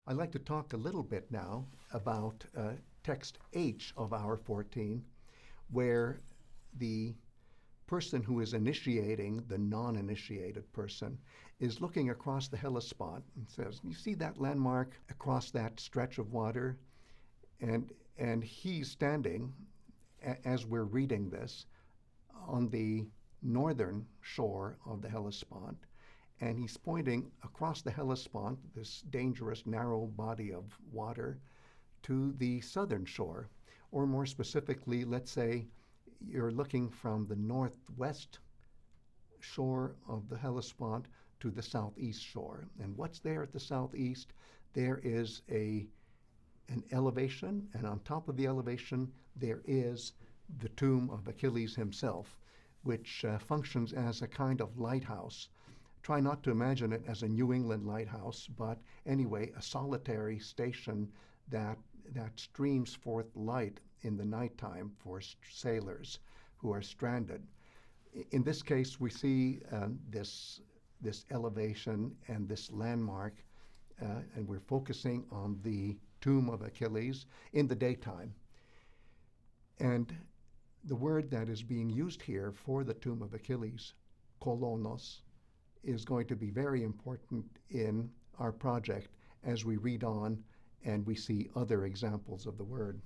I'd like to talk a little bit now about text H of hour 14, where the person who is initiating, the non-initiated person, is looking across the Hellespont and says, "You see that landmark across that stretch of water?" And he's standing, as we're reading this, on the northern shore of the Hellespont, and he's pointing across the Hellespont, this dangerous, narrow body of water, to the southern shore. Or more specifically, let's say you're looking from the northwest shore of the Hellespont to the southeast shore. And what's there at the southeast? There is an elevation, and on top of the elevation, there is the tomb of Achilles himself, which functions as a kind of lighthouse. Try not to imagine it as a New England lighthouse, but anyway, a solitary station that streams forth light in the nighttime for sailors who are stranded. In this case, we see this elevation and this landmark, and we're focusing on the tomb of Achilles in the daytime. And the word that is being used here for the tomb of Achilles, kolōnos, is going to be very important in our project as we read on and we see other examples of the word.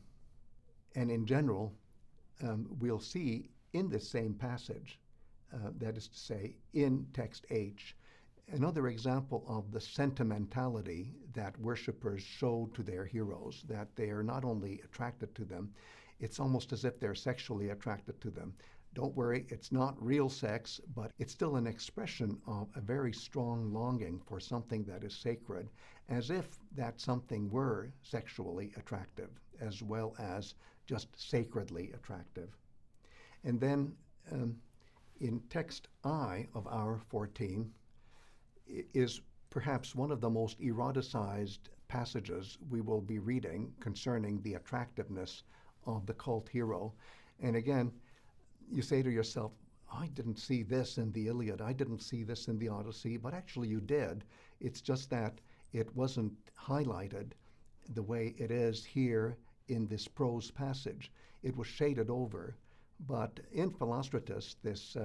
And in general, we'll see in this same passage, that is to say, in text H, another example of the sentimentality that worshipers show to their heroes, that they are not only attracted to them, it's almost as if they're sexually attracted to them. Don't worry, it's not real sex, but it's still an expression of a very strong longing for something that is sacred, as if that something were sexually attractive, as well as just sacredly attractive. And then in text I of hour 14 is perhaps one of the most eroticized passages we will be reading concerning the attractiveness of the cult hero. And again, you say to yourself, I didn't see this in the Iliad, I didn't see this in the Odyssey, but actually you did. It's just that it wasn't highlighted the way it is here in this prose passage. It was shaded over. But in Philostratus, this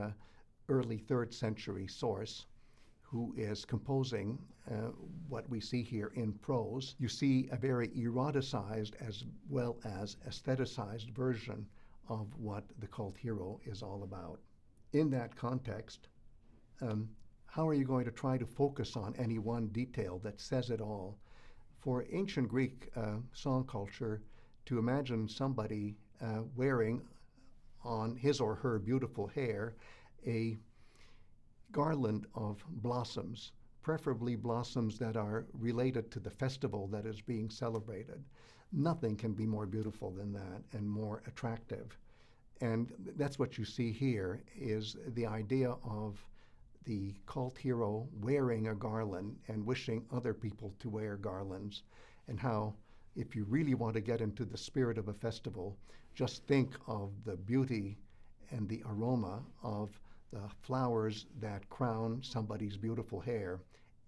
early 3rd century source, who is composing what we see here in prose, you see a very eroticized as well as aestheticized version of what the cult hero is all about. In that context, how are you going to try to focus on any one detail that says it all? For ancient Greek song culture, to imagine somebody wearing on his or her beautiful hair a garland of blossoms, preferably blossoms that are related to the festival that is being celebrated. Nothing can be more beautiful than that and more attractive. And that's what you see here, is the idea of the cult hero wearing a garland and wishing other people to wear garlands, and how, if you really want to get into the spirit of a festival, just think of the beauty and the aroma of the flowers that crown somebody's beautiful hair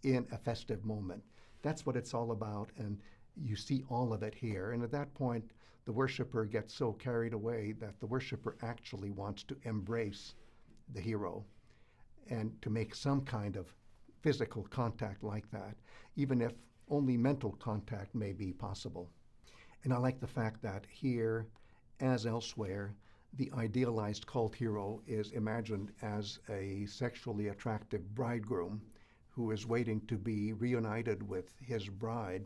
in a festive moment. That's what it's all about, and you see all of it here. And at that point, the worshiper gets so carried away that the worshiper actually wants to embrace the hero and to make some kind of physical contact like that, even if only mental contact may be possible. And I like the fact that here, as elsewhere, the idealized cult hero is imagined as a sexually attractive bridegroom who is waiting to be reunited with his bride.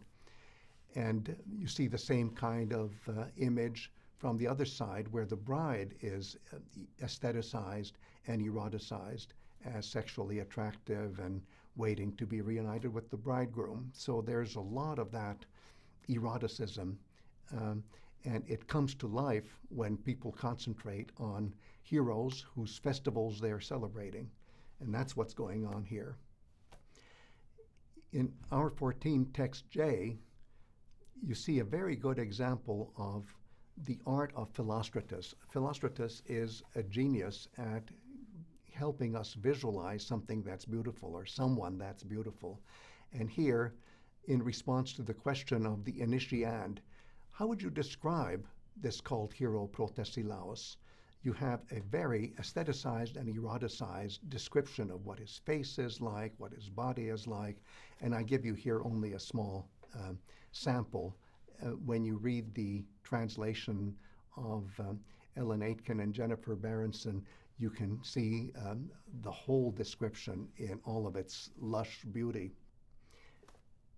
And you see the same kind of image from the other side, where the bride is aestheticized and eroticized as sexually attractive and waiting to be reunited with the bridegroom. So there's a lot of that eroticism. And it comes to life when people concentrate on heroes whose festivals they're celebrating. And that's what's going on here. In hour 14, text J, you see a very good example of the art of Philostratus. Philostratus is a genius at helping us visualize something that's beautiful or someone that's beautiful. And here, in response to the question of the initiand. How would you describe this cult hero Protesilaos? You have a very aestheticized and eroticized description of what his face is like, what his body is like, and I give you here only a small sample. When you read the translation of Ellen Aitken and Jennifer Berenson, you can see the whole description in all of its lush beauty.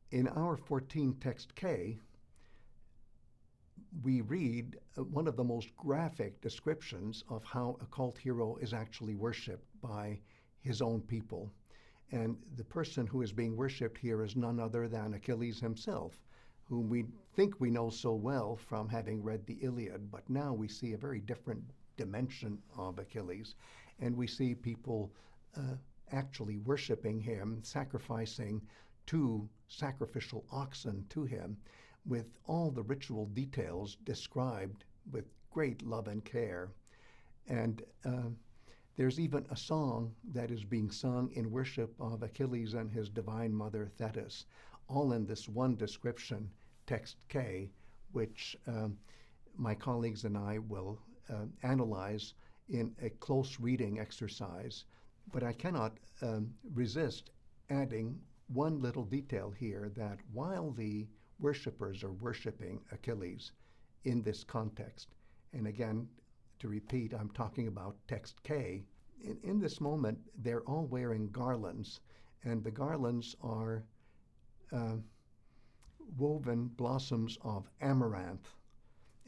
In our 14 text K, we read one of the most graphic descriptions of how a cult hero is actually worshipped by his own people. And the person who is being worshipped here is none other than Achilles himself, whom we think we know so well from having read the Iliad, but now we see a very different dimension of Achilles, and we see people actually worshiping him, sacrificing 2 sacrificial oxen to him, with all the ritual details described with great love and care. And there's even a song that is being sung in worship of Achilles and his divine mother Thetis, all in this one description, text K, which my colleagues and I will analyze in a close reading exercise. But I cannot resist adding one little detail here, that while the worshippers are worshiping Achilles in this context, and again, to repeat, I'm talking about text K, in this moment, they're all wearing garlands, and the garlands are woven blossoms of amaranth.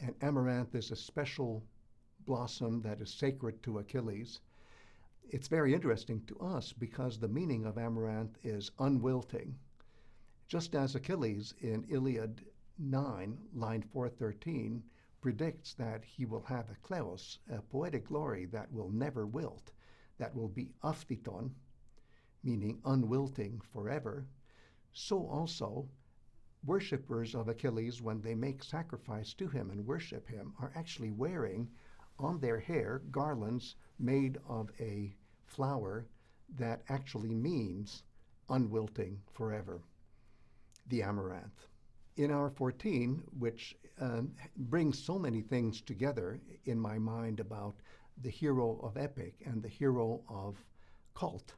And amaranth is a special blossom that is sacred to Achilles. It's very interesting to us because the meaning of amaranth is unwilting. Just as Achilles in Iliad 9, line 413, predicts that he will have a kleos, a poetic glory that will never wilt, that will be aphthiton, meaning unwilting forever, so also worshippers of Achilles, when they make sacrifice to him and worship him, are actually wearing on their hair garlands made of a flower that actually means unwilting forever, the amaranth. In our 14, which brings so many things together in my mind about the hero of epic and the hero of cult,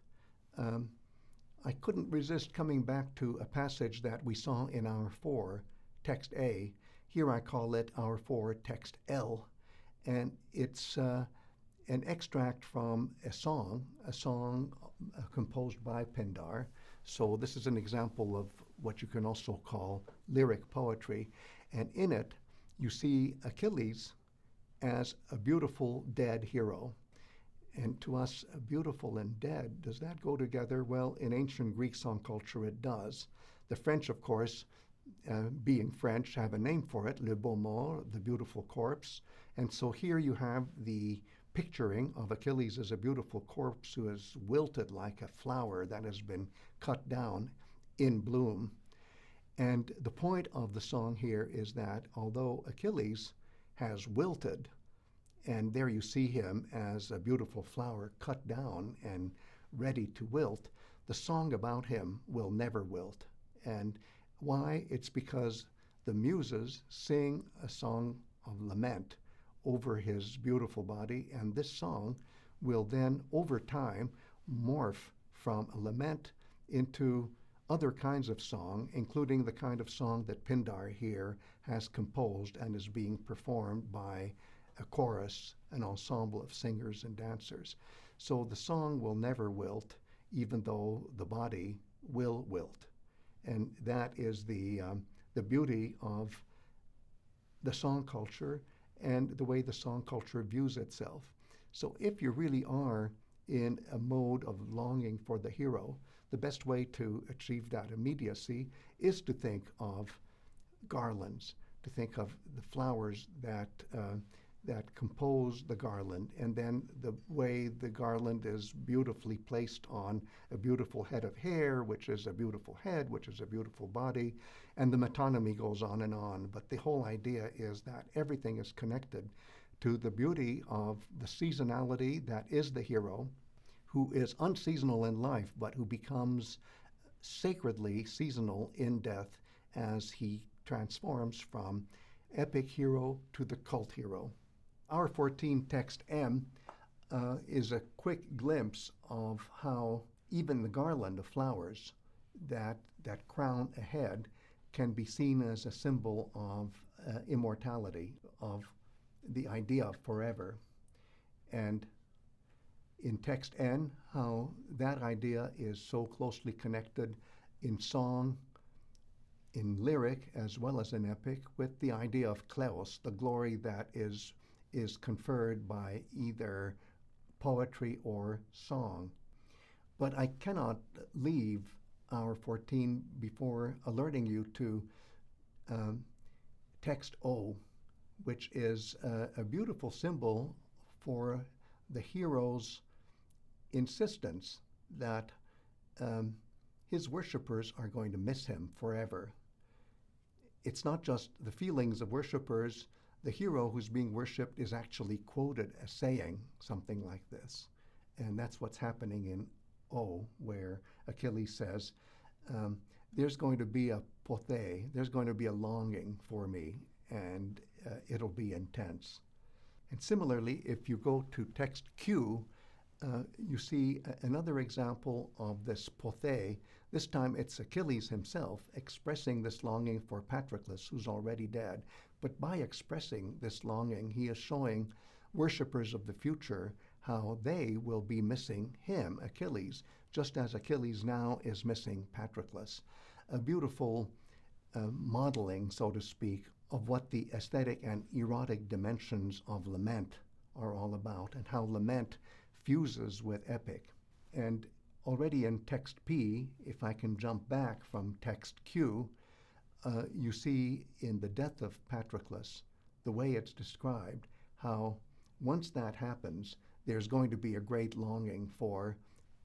I couldn't resist coming back to a passage that we saw in our 4, text A. Here I call it our 4, text L, and it's an extract from a song composed by Pindar. So this is an example of what you can also call lyric poetry. And in it, you see Achilles as a beautiful dead hero. And to us, beautiful and dead, does that go together? Well, in ancient Greek song culture, it does. The French, of course, being French, have a name for it, le beau mort, the beautiful corpse. And so here you have the picturing of Achilles as a beautiful corpse who is wilted like a flower that has been cut down in bloom. And the point of the song here is that although Achilles has wilted, and there you see him as a beautiful flower cut down and ready to wilt, the song about him will never wilt. And why? It's because the muses sing a song of lament over his beautiful body, and this song will then, over time, morph from a lament into other kinds of song, including the kind of song that Pindar here has composed and is being performed by a chorus, an ensemble of singers and dancers. So the song will never wilt, even though the body will wilt. And that is the beauty of the song culture and the way the song culture views itself. So if you really are in a mode of longing for the hero, the best way to achieve that immediacy is to think of garlands, to think of the flowers that compose the garland, and then the way the garland is beautifully placed on a beautiful head of hair, which is a beautiful head, which is a beautiful body, and the metonymy goes on and on. But the whole idea is that everything is connected to the beauty of the seasonality that is the hero, who is unseasonal in life, but who becomes sacredly seasonal in death as he transforms from epic hero to the cult hero. Our 14 text M is a quick glimpse of how even the garland of flowers that crown a head can be seen as a symbol of immortality, of the idea of forever. And in text N, how that idea is so closely connected in song, in lyric, as well as in epic, with the idea of kleos, the glory that is conferred by either poetry or song. But I cannot leave our 14 before alerting you to text O, which is a beautiful symbol for the hero's insistence that his worshippers are going to miss him forever. It's not just the feelings of worshippers. The hero who's being worshipped is actually quoted as saying something like this. And that's what's happening in O, where Achilles says, there's going to be a pothe, there's going to be a longing for me, and it'll be intense. And similarly, if you go to text Q, you see another example of this pothe. This time it's Achilles himself expressing this longing for Patroklos, who's already dead. But by expressing this longing, he is showing worshippers of the future how they will be missing him, Achilles, just as Achilles now is missing Patroklos. A beautiful modeling, so to speak, of what the aesthetic and erotic dimensions of lament are all about, and how lament fuses with epic. And already in text P, if I can jump back from text Q, you see in the death of Patroklos, the way it's described, how once that happens, there's going to be a great longing for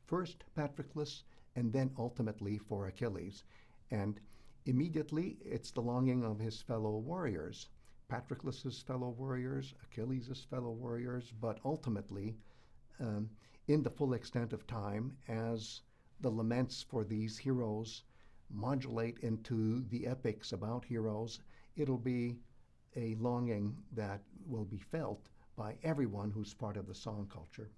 first Patroklos and then ultimately for Achilles. And immediately it's the longing of his fellow warriors, Patroklos's fellow warriors, Achilles' fellow warriors, but ultimately, in the full extent of time, as the laments for these heroes modulate into the epics about heroes, it'll be a longing that will be felt by everyone who's part of the song culture.